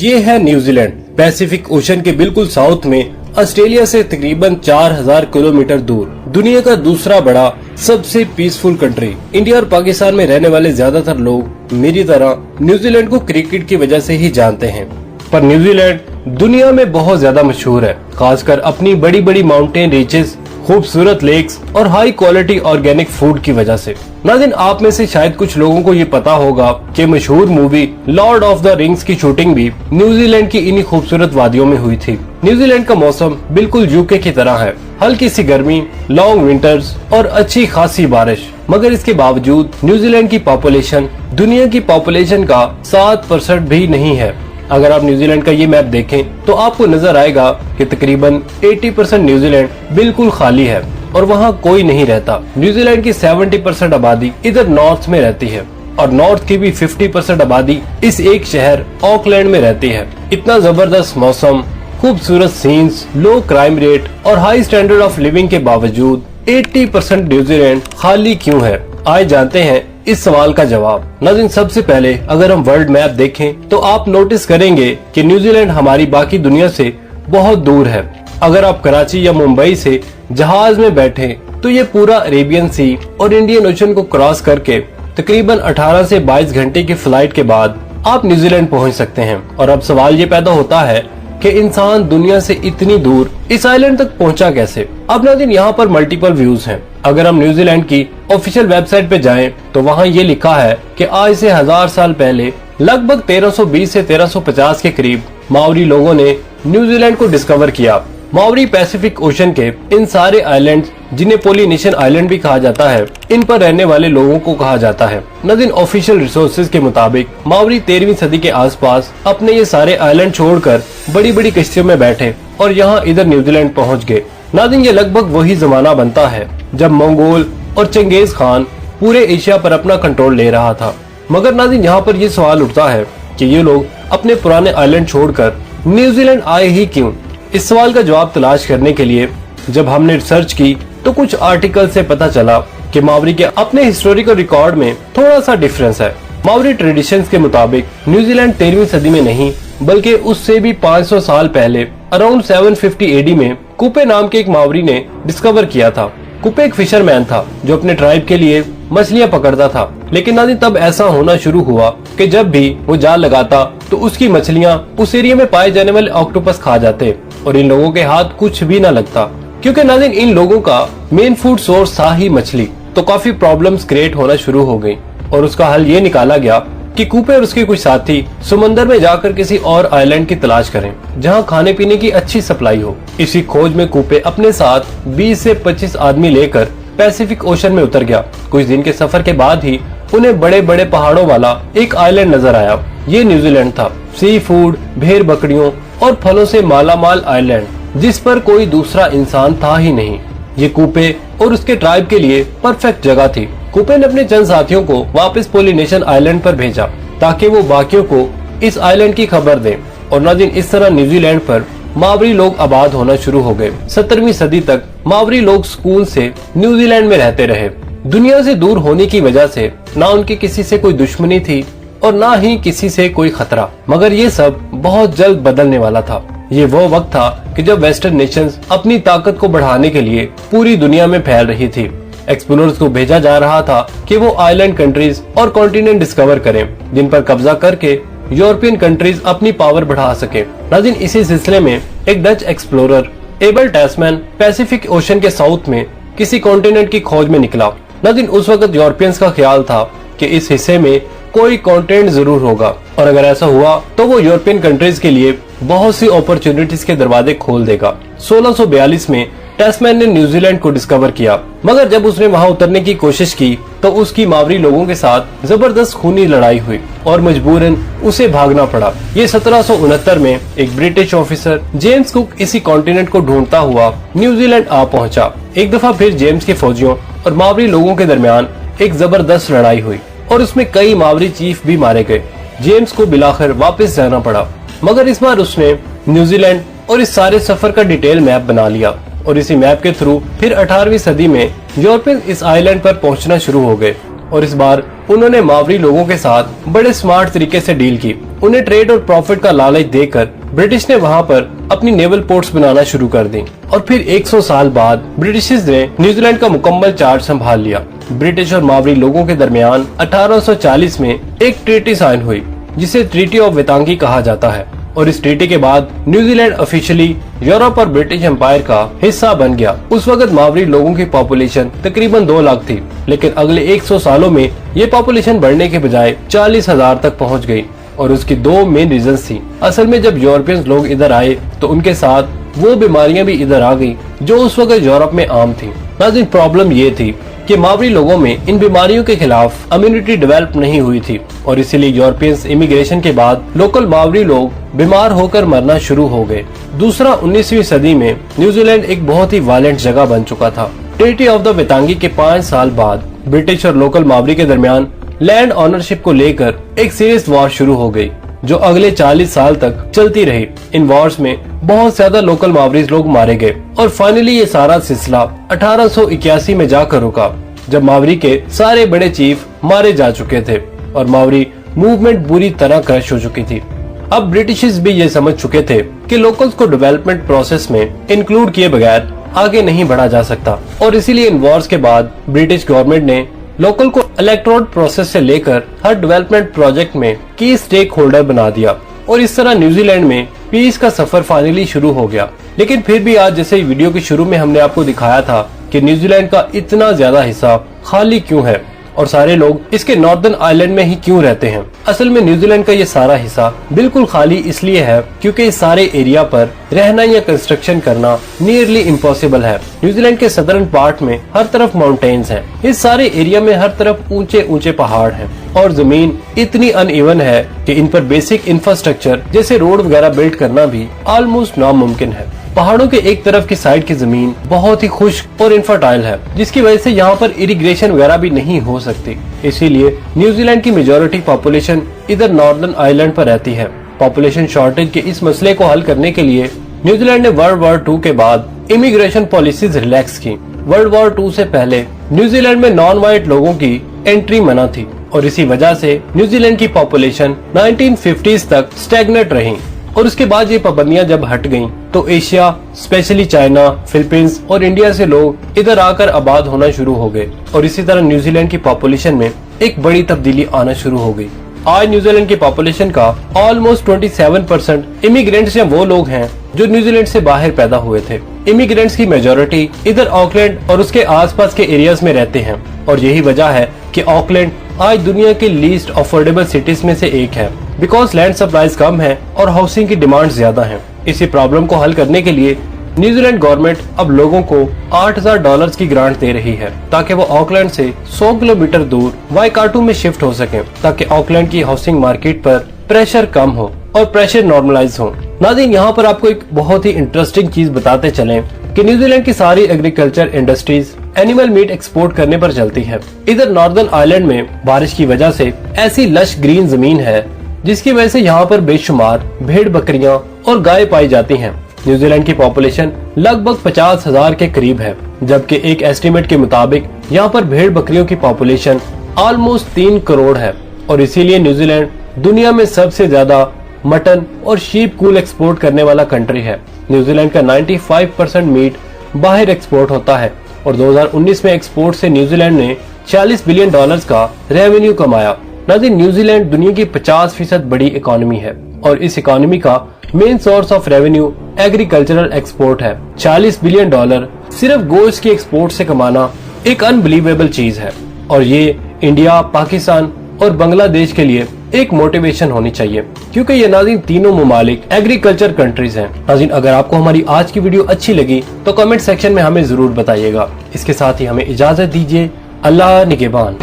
ये है New Zealand, Pacific Ocean के बिल्कुल साउथ में, ऑस्ट्रेलिया से तकरीबन 4000 किलोमीटर दूर, दुनिया का दूसरा बड़ा सबसे पीसफुल कंट्री। इंडिया और पाकिस्तान में रहने वाले ज्यादातर लोग मेरी तरह न्यूजीलैंड को क्रिकेट की वजह से ही जानते हैं, पर न्यूजीलैंड दुनिया में बहुत ज्यादा मशहूर है, खासकर अपनी बड़ी बड़ी माउंटेन रीचेस, खूबसूरत लेक्स और हाई क्वालिटी ऑर्गेनिक फूड की वजह से। नाज़रीन, आप में से शायद कुछ लोगों को ये पता होगा कि मशहूर movie Lord of the rings की शूटिंग भी न्यूजीलैंड की इन्हीं खूबसूरत वादियों में हुई थी। न्यूजीलैंड का मौसम बिल्कुल यूके की तरह है, हल्की सी गर्मी, लॉन्ग विंटर्स और अच्छी खासी बारिश। मगर इसके बावजूद न्यूजीलैंड की पॉपुलेशन दुनिया की पॉपुलेशन का 7% भी नहीं है। अगर आप न्यूजीलैंड का ये मैप देखें तो आपको नजर आएगा कि तकरीबन 80% न्यूजीलैंड बिल्कुल खाली है और वहाँ कोई नहीं रहता। न्यूजीलैंड की 70% आबादी इधर नॉर्थ में रहती है और नॉर्थ की भी 50% आबादी इस एक शहर ऑकलैंड में रहती है। इतना जबरदस्त मौसम, खूबसूरत सीन्स, लो क्राइम रेट और हाई स्टैंडर्ड ऑफ लिविंग के बावजूद 80% न्यूजीलैंड खाली क्यों है? आइए जानते हैं इस सवाल का जवाब। नाज़रीन, सबसे पहले अगर हम वर्ल्ड मैप देखें तो आप नोटिस करेंगे कि न्यूजीलैंड हमारी बाकी दुनिया से बहुत दूर है। अगर आप कराची या मुंबई से जहाज में बैठे तो ये पूरा अरेबियन सी और इंडियन ओशन को क्रॉस करके तकरीबन 18 से 22 घंटे की फ्लाइट के बाद आप न्यूजीलैंड पहुंच सकते हैं। और अब सवाल ये पैदा होता है कि इंसान दुनिया से इतनी दूर इस आइलैंड तक पहुंचा कैसे? अब नाज़रीन, यहाँ पर मल्टीपल व्यूज हैं। अगर हम न्यूजीलैंड की ऑफिशियल वेबसाइट पे जाएं तो वहाँ ये लिखा है कि आज से 1000 साल पहले लगभग 1320 से 1350 के करीब माओरी लोगों ने न्यूजीलैंड को डिस्कवर किया। माओरी पैसिफिक ओशन के इन सारे आइलैंड्स, जिन्हें पोलिनेशियन आइलैंड भी कहा जाता है, इन पर रहने वाले लोगों को कहा जाता है। नाज़रीन, ऑफिशियल रिसोर्सेज के मुताबिक माओरी 13वीं सदी के आसपास अपने ये सारे आइलैंड छोड़कर बड़ी बड़ी कश्तियों में बैठे और यहाँ इधर न्यूजीलैंड पहुँच गए। नाज़रीन, ये लगभग वही जमाना बनता है जब मंगोल और चंगेज खान पूरे एशिया पर अपना कंट्रोल ले रहा था। मगर नाज़रीन, यहाँ पर ये सवाल उठता है कि ये लोग अपने पुराने आइलैंड छोड़कर न्यूजीलैंड आए ही क्यों? इस सवाल का जवाब तलाश करने के लिए जब हमने रिसर्च की तो कुछ आर्टिकल से पता चला कि मावरी के अपने हिस्टोरिकल रिकॉर्ड में थोड़ा सा डिफरेंस है। मावरी ट्रेडिशंस के मुताबिक न्यूजीलैंड 13वीं सदी में नहीं बल्कि उससे भी 500 साल पहले अराउंड 750 एडी में कुपे नाम के एक मावरी ने डिस्कवर किया था। कुपे एक फिशरमैन था जो अपने ट्राइब के लिए मछलियां पकड़ता था। लेकिन नाज़रीन, तब ऐसा होना शुरू हुआ कि जब भी वो जाल लगाता तो उसकी मछलियां उस एरिया में पाए जाने वाले ऑक्टोपस खा जाते और इन लोगों के हाथ कुछ भी न लगता, क्योंकि नाज़रीन इन लोगों का मेन फूड सोर्स था ही मछली। तो काफी प्रॉब्लम्स क्रिएट होना शुरू हो गई और उसका हल ये निकाला गया कि कूपे और उसके कुछ साथी समंदर में जाकर किसी और आइलैंड की तलाश करें जहां खाने पीने की अच्छी सप्लाई हो। इसी खोज में कूपे अपने साथ 20 से 25 आदमी लेकर पैसिफिक ओशन में उतर गया। कुछ दिन के सफर के बाद ही उन्हें बड़े बड़े पहाड़ों वाला एक आइलैंड नजर आया। ये न्यूजीलैंड था, सी फूड, भेड़ बकरियों और फलों से मालामाल आइलैंड, जिस पर कोई दूसरा इंसान था ही नहीं। ये कूपे और उसके ट्राइब के लिए परफेक्ट जगह थी। कूपे ने अपने चंद साथियों को वापस पोलिनेशियन आइलैंड पर भेजा ताकि वो बाकियों को इस आइलैंड की खबर दें। और नाज़रीन, इस तरह न्यूजीलैंड पर मावरी लोग आबाद होना शुरू हो गए। 17वीं सदी तक मावरी लोग सुकून से न्यूजीलैंड में रहते रहे। दुनिया से दूर होने की वजह से ना उनकी किसी से कोई दुश्मनी थी और ना ही किसी से कोई खतरा। मगर ये सब बहुत जल्द बदलने वाला था। ये वो वक्त था कि जब वेस्टर्न नेशंस अपनी ताकत को बढ़ाने के लिए पूरी दुनिया में फैल रही थी। एक्सप्लोरर्स को भेजा जा रहा था कि वो आइलैंड कंट्रीज और कॉन्टिनेंट डिस्कवर करें जिन पर कब्जा करके यूरोपियन कंट्रीज अपनी पावर बढ़ा सके। नाज़रीन, इसी सिलसिले में एक Dutch explorer Abel Tasman Pacific Ocean के साउथ में किसी कॉन्टिनेंट की खोज में निकला। नाज़रीन, उस वक्त यूरोपियंस का ख्याल था कि इस हिस्से में कोई कॉन्टिनेंट जरूर होगा और अगर ऐसा हुआ तो वो यूरोपियन कंट्रीज के लिए बहुत सी अपॉर्चुनिटीज के दरवाजे खोल देगा। 1642 में टैस्मैन ने न्यूजीलैंड को डिस्कवर किया, मगर जब उसने वहां उतरने की कोशिश की तो उसकी मावरी लोगों के साथ जबरदस्त खूनी लड़ाई हुई और मजबूरन उसे भागना पड़ा। ये 1769 में एक ब्रिटिश ऑफिसर जेम्स कुक इसी कॉन्टिनेंट को ढूंढता हुआ न्यूजीलैंड आ पहुंचा। एक दफा फिर जेम्स के फौजियों और मावरी लोगों के दरमियान एक जबरदस्त लड़ाई हुई और उसमें कई मावरी चीफ भी मारे गए। जेम्स को बिलाखिर वापस जाना पड़ा, मगर इस बार उसने न्यूजीलैंड और इस सारे सफर का डिटेल मैप बना लिया और इसी मैप के थ्रू फिर 18वीं सदी में यूरोपियन इस आइलैंड पर पहुंचना शुरू हो गए और इस बार उन्होंने मावरी लोगों के साथ बड़े स्मार्ट तरीके से डील की उन्हें ट्रेड और प्रॉफिट का लालच देकर ब्रिटिश ने वहाँ पर अपनी नेवल पोर्ट्स बनाना शुरू कर दी और फिर 100 साल बाद ब्रिटिश ने न्यूजीलैंड का मुकम्मल चार्ज संभाल लिया। ब्रिटिश और मावरी लोगों के दरमियान 1840 में एक ट्रीटी साइन हुई जिसे ट्रीटी ऑफ वेतांगी कहा जाता है और इस ट्रीटी के बाद न्यूजीलैंड ऑफिशियली यूरोप और ब्रिटिश एम्पायर का हिस्सा बन गया। उस वक्त मावरी लोगों की पॉपुलेशन तकरीबन 2 लाख थी, लेकिन अगले 100 सालों में ये पॉपुलेशन बढ़ने के बजाय 40,000 तक पहुंच गई और उसकी 2 मेन रीजंस थी। असल में जब यूरोपियंस लोग इधर आए तो उनके साथ वो बीमारियां भी इधर आ गई जो उस वक्त यूरोप में आम थी। नाज़रीन, प्रॉब्लम ये थी कि मावरी लोगों में इन बीमारियों के खिलाफ इम्यूनिटी डेवलप नहीं हुई थी और इसीलिए यूरोपियंस इमिग्रेशन के बाद लोकल मावरी लोग बीमार होकर मरना शुरू हो गए। दूसरा, 19वीं सदी में न्यूजीलैंड एक बहुत ही वायलेंट जगह बन चुका था। ट्रीटी ऑफ द वेतांगी के 5 साल बाद ब्रिटिश और लोकल मावरी के दरमियान लैंड ऑनरशिप को लेकर एक सीरियस वॉर शुरू हो गई जो अगले 40 साल तक चलती रही। इन वॉर्स में बहुत ज्यादा लोकल मावरीज लोग मारे गए और फाइनली ये सारा सिलसिला 1881 में जाकर रुका जब मावरी के सारे बड़े चीफ मारे जा चुके थे और मावरी मूवमेंट बुरी तरह क्रश हो चुकी थी। अब ब्रिटिशर्स भी ये समझ चुके थे कि लोकल्स को डेवलपमेंट प्रोसेस में इंक्लूड किए बगैर आगे नहीं बढ़ा जा सकता और इसीलिए इन वॉर्स के बाद ब्रिटिश गवर्नमेंट ने लोकल को इलेक्टोरल प्रोसेस से लेकर हर डेवलपमेंट प्रोजेक्ट में की स्टेक होल्डर बना दिया और इस तरह न्यूजीलैंड में पीस का सफर फाइनली शुरू हो गया। लेकिन फिर भी आज जैसे वीडियो के शुरू में हमने आपको दिखाया था कि न्यूजीलैंड का इतना ज्यादा हिस्सा खाली क्यों है और सारे लोग इसके नॉर्दर्न आइलैंड में ही क्यों रहते हैं। असल में न्यूजीलैंड का ये सारा हिस्सा बिल्कुल खाली इसलिए है क्योंकि इस सारे एरिया पर रहना या कंस्ट्रक्शन करना नियरली इम्पॉसिबल है। न्यूजीलैंड के सदर्न पार्ट में हर तरफ माउंटेन्स हैं। इस सारे एरिया में हर तरफ ऊंचे ऊंचे पहाड़ हैं और जमीन इतनी अनइवन है कि इन पर बेसिक इंफ्रास्ट्रक्चर जैसे रोड वगैरह बिल्ड करना भी ऑलमोस्ट नामुमकिन है। पहाड़ों के एक तरफ की साइड की जमीन बहुत ही खुश्क और इनफर्टाइल है जिसकी वजह से यहाँ पर इरिगेशन वगैरह भी नहीं हो सकती। इसीलिए न्यूजीलैंड की मेजॉरिटी पॉपुलेशन इधर नॉर्दर्न आइलैंड पर रहती है। पॉपुलेशन शॉर्टेज के इस मसले को हल करने के लिए न्यूजीलैंड ने वर्ल्ड वॉर 2 के बाद इमिग्रेशन पॉलिसीज रिलैक्स की। वर्ल्ड वॉर 2 से पहले न्यूजीलैंड में नॉन व्हाइट लोगों की एंट्री मना थी और इसी वजह से न्यूजीलैंड की पॉपुलेशन 1950s तक स्टैग्नेट रही और उसके बाद ये पाबंदियां जब हट गईं तो एशिया स्पेशली चाइना, फिलीपींस और इंडिया से लोग इधर आकर आबाद होना शुरू हो गए और इसी तरह न्यूजीलैंड की पॉपुलेशन में एक बड़ी तब्दीली आना शुरू हो गई। आज न्यूजीलैंड की पॉपुलेशन का ऑलमोस्ट 27% इमिग्रेंट्स या वो लोग हैं जो न्यूजीलैंड से बाहर पैदा हुए थे। इमिग्रेंट्स की मेजॉरिटी इधर ऑकलैंड और उसके आसपास के एरियाज में रहते हैं और यही वजह है कि ऑकलैंड आज दुनिया के लीस्ट अफोर्डेबल सिटीज में से एक है बिकॉज लैंड सप्लाईज कम है और हाउसिंग की डिमांड ज्यादा है। इसी प्रॉब्लम को हल करने के लिए न्यूजीलैंड गवर्नमेंट अब लोगों को $8,000 की ग्रांट दे रही है ताकि वो ऑकलैंड से 100 किलोमीटर दूर वाइकाटो में शिफ्ट हो सके ताकि ऑकलैंड की हाउसिंग मार्केट पर प्रेशर कम हो और प्रेशर नॉर्मलाइज हो। नाज़रीन, यहाँ पर आपको एक बहुत ही इंटरेस्टिंग चीज बताते चलें कि न्यूजीलैंड की सारी agriculture industries animal meet export करने पर चलती है। इधर नॉर्दर्न आइलैंड में बारिश की वजह से ऐसी लश ग्रीन जमीन है जिसकी वजह से यहाँ पर बेशुमार भेड़ बकरियां और गाय पाई जाती हैं। न्यूजीलैंड की पॉपुलेशन लगभग 50,000 के करीब है जबकि एक एस्टीमेट के मुताबिक यहाँ पर भेड़ बकरियों की पॉपुलेशन ऑलमोस्ट 3 करोड़ है और इसीलिए न्यूजीलैंड दुनिया में सबसे ज्यादा मटन और शीप कूल एक्सपोर्ट करने वाला कंट्री है। न्यूजीलैंड का 95% मीट बाहर एक्सपोर्ट होता है और 2019 में एक्सपोर्ट से न्यूजीलैंड ने $40 बिलियन का रेवेन्यू कमाया। नाज़रीन, न्यूजीलैंड दुनिया की 50% बड़ी इकोनॉमी है और इस इकोनॉमी का main source of revenue agricultural export है। $40 बिलियन सिर्फ गोश्त की एक्सपोर्ट से कमाना एक अनबिलीवेबल चीज है और ये इंडिया, पाकिस्तान और बांग्लादेश के लिए एक मोटिवेशन होनी चाहिए क्योंकि ये नाज़रीन तीनों ममालिक एग्रीकल्चर कंट्रीज हैं। नाज़रीन, अगर आपको हमारी आज की वीडियो अच्छी लगी तो कमेंट सेक्शन में हमें जरूर बताइएगा। इसके साथ ही हमें इजाजत दीजिए। अल्लाह निगहबान।